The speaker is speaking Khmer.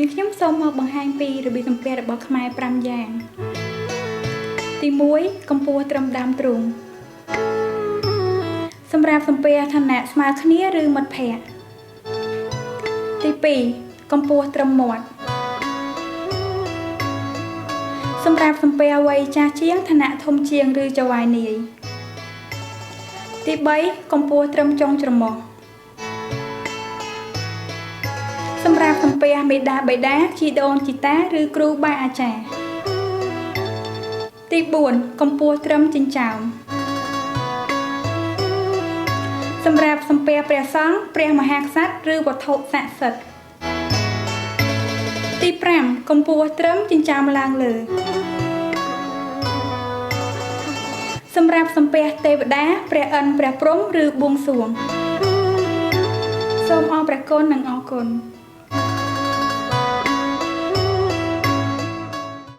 យើងខ្ញុំសូមមកបង្ហាញពីរបៀបសំពះរបស់ខ្មែរ5យ៉ាងទី1កម្ពស់ត្រឹមដើមទ្រូងសម្រាប់សំពះឋានៈស្មើគ្នាឬមិត្តភក្តិទី2កម្ពស់ត្រឹមមាត់សម្រាប់សំពះវ័យចាស់ជាងឋានៈធំជាងឬចៅហ្វាយនាយទី3កម្ពស់ត្រឹមចុងច្រមុះសម្រាប់សំពះមេដាបេដាជីដូនជីតាឬគ្រូបាអាចារ្យទី4កម្ពស់ត្រឹមចិញ្ចើមសម្រាប់សំពះព្រះសង្ឃព្រះមហាក្សត្រឬវត្ថុស័ក្តិសិទ្ធិទី5កម្ពស់ត្រឹមចិញ្ចើមឡើងលើសម្រាប់សំពះទេវតាព្រះឥន្ទព្រះព្រហ្មឬបួងសួងសូមអរព្រះគុណនិងអរគុណ